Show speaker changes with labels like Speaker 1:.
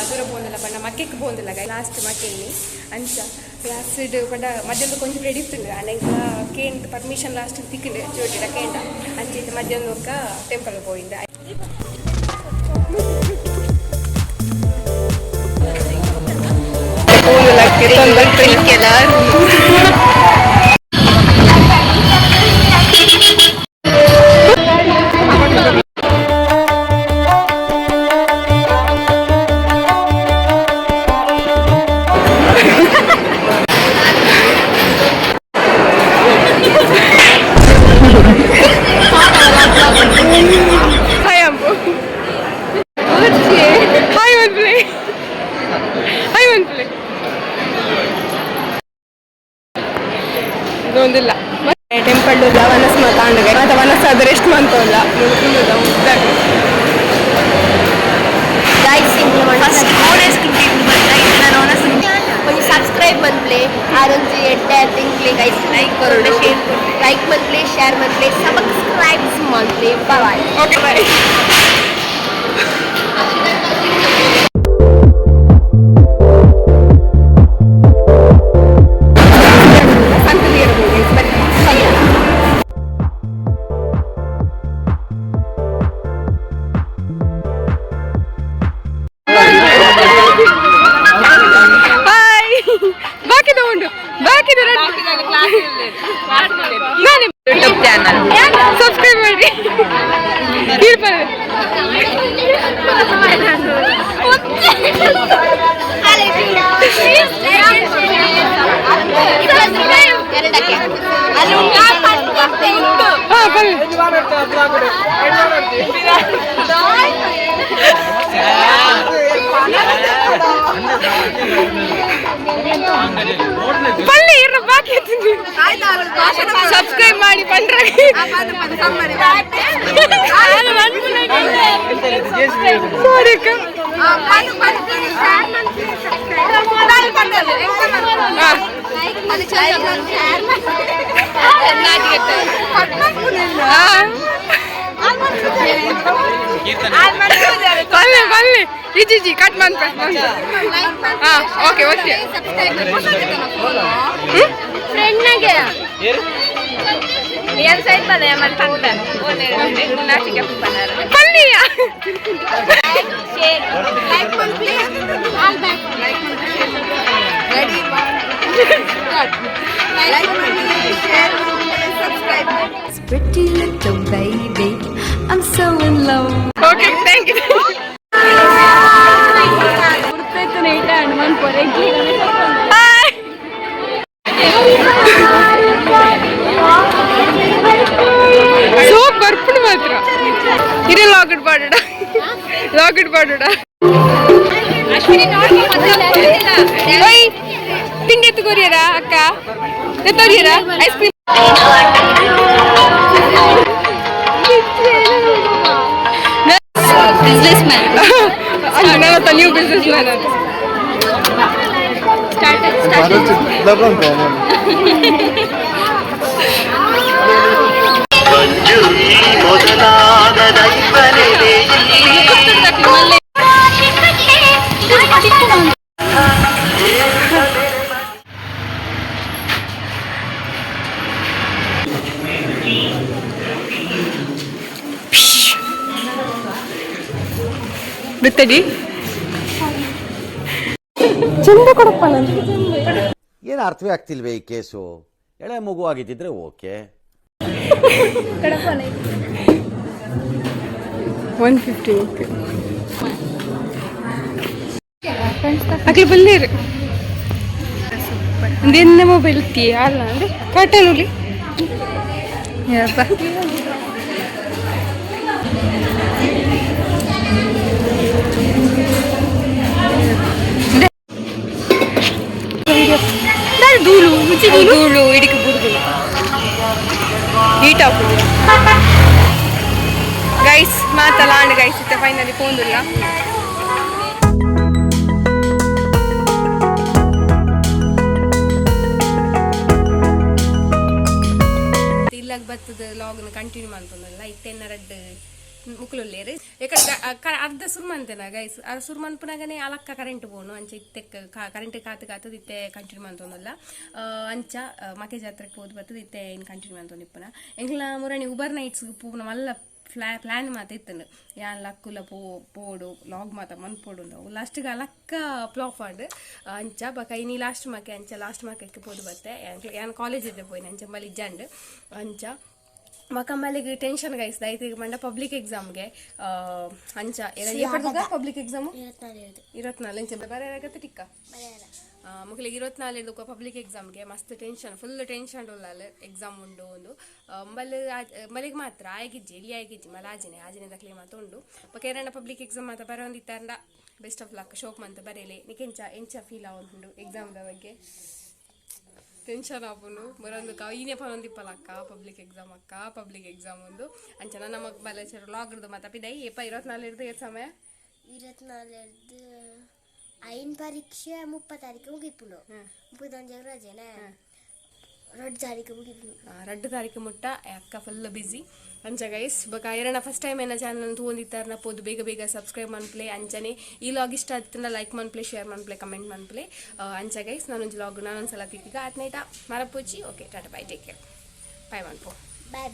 Speaker 1: దూరం పోందల పడ్డ మక్కెక్కి పోందిలా last మక్కెని అంచా last పడ్డ మధ్యలో కొంచెం రెడీస్తుంది అండ్ ఇంకా కేంట్ పర్మిషన్ లాస్ట్ తిక్కింది చోటిడ కేంట అంచేత మధ్యలో ఒక టెంపుల్ పోయింది. ಒಂದಿಲ್ಲ ಟೆಂಪಲ್ ವನಸ್ ಮಾತಾಂಡಗೆ ಮತ್ತೆ ವನಸ್ ಅದು ರೆಸ್ಟ್ ಮಂತೋಲ್ಲ కొంచెం సబ్స్క్రైబ్ మంత్లే ఆరంజి ఎడ్డే థింక్లే గైస్ లైక్ కరోడే షేర్ లైక్ మంత్లే షేర్ మంత్లే సబ్స్క్రైబ్స్ మంత్లే bye okay bye. YouTube channel subscribe ಮಾಡಿ ಪಳ್ಳಿ ಇರೋ ಬಾಕಿ ಸಬ್ಸ್ಕ್ರೈಬ್ ಮಾಡಿ ಪಂಡ್ರಾಗಿ ಬಲ್ಲೆ ಬಲ್ಲೆ ಇಜಿ ಕಟ್ ಮಾಡ್ಪ ಓಕೆ ಓಕೆ ಫ್ರೆಂಡ್ನಾಗೆ ಏನ್ ಸೈಡ್ ಬಂದೆ ಮನೆ ಪಂಕ್ತಾನೆ ನಾಚಿಕೆ ಬಂದಾರ ಪಲ್ಲಿಯ ಶೇರ್ ಲೈಕ್ ಮಾಡಿ ಪ್ಲೀಸ್ ಆಲ್ ಬ್ಯಾಕ್ ಲೈಕ್ ಮಾಡಿ ರೆಡಿ ಲೈಕ್ ಮಾಡಿ share subscribe pretty little baby I'm so in love okay thank you ಗುರುಪ್ರೇತ ನೈಟ ಹನುಮಾನ್ ಪೊರೆಗಿ ಸೋಪ್ ಬರ್ಪುಡು ಮಾತ್ರ ಇರೇ ಲಾಕೆಟ್ ಪಾಡಡ ಲಾಕೆಟ್ ಪಾಡಡ ಅಶ್ವಿನಿ ನೋಡಿ ಓಯ್ ತಿಂಡಿ ಎತ್ತುಕೋರಿಯರಾ ಅಕ್ಕ ಎತ್ತೋರಿಯರಾ ice cream businessman another new businessman started ಬಿತ್ತಡಿ ಚಂದ ಕೊಡಪ್ಪ
Speaker 2: ಏನು ಅರ್ಥವೇ ಆಗ್ತಿಲ್ವೇ ಈ ಕೇಸು. ಎಳೆ ಮಗು ಆಗಿದ್ದಿದ್ರೆ ಓಕೆ.
Speaker 1: 150 ಅಕ್ಲಿ ಬಂದಿರು ಒಂದೇನ ಮೊಬೈಲ್ ತೀಯ ಅಲ್ಲ ಅಂದ್ರೆ ಕಾಟಲ್ಲಿ ಯಪ್ಪ dulu, uci dulu. Dulu, ini keburu dulu. Hit aku. Guys, mata land guys, kita finally phone dulu ya. ಮತ್ತದ ಲಾಗ್ನ ಕಂಟಿನ್ಯೂ ಮಾಡ್ತಂದಲ್ಲ ಇತ್ತೆನ್ನ ರಡ್ಡು ಮುಕ್ಳುಲ್ಲೇರು ಯಾಕಂದ್ರೆ ಅರ್ಧ ಸುರ್ಮಂತೇನ ಗೈಸ್ ಅದು ಸುರ್ಮನ್ಪುನಾಗನೆ ಅಲಕ್ಕ ಕರೆಂಟ್ ಬೋನು ಅಂಚೆ ಇತ್ತೆ ಕರೆಂಟ್ ಕಾತದ ಇತ್ತೆ ಕಂಟಿನ್ಯೂ ಮಾಡ್ತಂದಲ್ಲ ಅಂಚ ಮಕೆ ಜಾತ್ರೆಗೆ ಹೋದ್ ಬರ್ತದ ಇತ್ತೆ ಇನ್ನು ಕಂಟಿನ್ಯೂ ಮಾಡ್ತಂದು ಇಪ್ಪನ ಎಂಗ್ಲ ಮುರಣಿ ಉಬರ್ ನೈಟ್ಸ್ ಪೂನ ಮಲ್ಲ ಪ್ಲಾನ್ ಮಾತ ಇತ್ತಂಡು ಯಾನ್ ಲಕ್ಕುಲ ಪೋಡು ಲಾಗ್ ಮಾತ ಮನ್ಪೋಡು ಉಂಡವು ಲಾಸ್ಟ್ಗೆ ಅಲಕ್ಕ ಫ್ಲಾಪ್ ಆಡು ಅಂಚ ಬಕ ಇನಿ ಲಾಸ್ಟ್ ಮಾಕೆ ಅಂಚ ಲಾಸ್ಟ್ ಮಾಕಕ್ಕೆ ಪೋದು ಬತ್ತೆ ಯಾನ್ ಕಾಲೇಜ್ ಇದ್ದೆ ಪೋಯಿನ ಅಂಚ ಮಲ್ಲಿ ಜಂಡ್ ಅಂಚ ಮಕ್ಕಮ್ಮಲಿಗೆ ಟೆನ್ಷನ್ ಗೈಸ್ ದೈತಿ ಮಂಡ ಪಬ್ಲಿಕ್ ಎಕ್ಸಾಮ್ಗೆ ಅಂಚ ಪಬ್ಲಿಕ್ ಎಕ್ಸಾಮು 24 ಇಂಚ ಬರೆಯಾಗತ್ತೆ ಟಿಕ್ಕ ಮಕ್ಕಳಿಗೆ 24 ಪಬ್ಲಿಕ್ ಎಕ್ಸಾಮ್ಗೆ ಮಸ್ತ್ ಟೆನ್ಷನ್ ಫುಲ್ ಟೆನ್ಷನ್ ಉಳ್ಳಲ್ಲ ಎಕ್ಸಾಮ್ ಉಂಡು ಒಂದು ಮಲ್ಲಿಗೆ ಮಾತ್ರ ಆಗಿಜ್ಜಿ ಇಲ್ಲಿ ಆಗಿಜ್ಜಿ ಮಲ ಆಜಿನೆ ದಕ್ಲಿ ಮಾತ ಉಂಡು ಬಕ ಎರಡ ಪಬ್ಲಿಕ್ ಎಕ್ಸಾಮ್ ಮಾತ ಬರೋಂದಿತ್ತಾರ ಬೆಸ್ಟ್ ಆಫ್ ಲಕ್ ಶೋಕ್ ಮಂತ ಬರೇಲಿ ನಿಕ್ಕೆ ಎಂಚ ಫೀಲ್ ಆಗುಂಡು ಎಕ್ಸಾಮ್ದ ಬಗ್ಗೆ ಟೆನ್ಷನ್ ಆಪುಂಡು ಬರೋಂದು ಈನೇ ಪರೊಂದಿಪ್ಪಲಕ್ಕ ಪಬ್ಲಿಕ್ ಎಕ್ಸಾಮ್ ಒಂದು ಅಂಚ ನನ್ನ ಮಗ ಬಲ ಲಾಗ್ರದು ಮಾತ ಪಿದೈ ಏಪ 24 ಸಮಯ
Speaker 3: 24 ಐನ್ ಪರೀಕ್ಷೆ 30 ತಾರೀಕು ಮುಗಿಪುಂಡು 31 ರಜೆನೆ 2 ತಾರೀಕು ಮುಗಿಪುಂಡು
Speaker 1: 2 ತಾರೀಕು ಮುಟ್ಟ ಅಕ್ಕ ಫುಲ್ ಬಿಸಿ ಅಂಚ ಗೈಸ್ ಬಕ ಎರಡ ಫಸ್ಟ್ ಟೈಮ್ ಏನ ಚಾನಲ್ ತೂಂದಿತ್ತಾರನ ಪೋದು ಬೇಗ ಸಬ್ಸ್ಕ್ರೈಬ್ ಮನ್ಪ್ಲೆ ಅಂಚನೆ ಈ ಲಾಗ್ ಇಷ್ಟ ಆಯ್ತಂದ್ರೆ ಲೈಕ್ ಮನ್ಪ್ಲೆ ಶೇರ್ ಮನ್ಪ್ಲೆ ಕಮೆಂಟ್ ಮನ್ಪ್ಲೆ ಅಂಚ ಗೈಸ್ ನಾನೊಂದು ಲಾಗ್ ನಾನೊಂದ್ಸಲ ತಿಕ್ಕ ಆತ್ನೈಟ ಮರಪೋಚಿ ಓಕೆ ಟಾಟಾ ಬೈ ಟೇಕ್ ಕೇರ್ ಬೈ ಮನ್ಪೋ
Speaker 3: ಬಾಯ್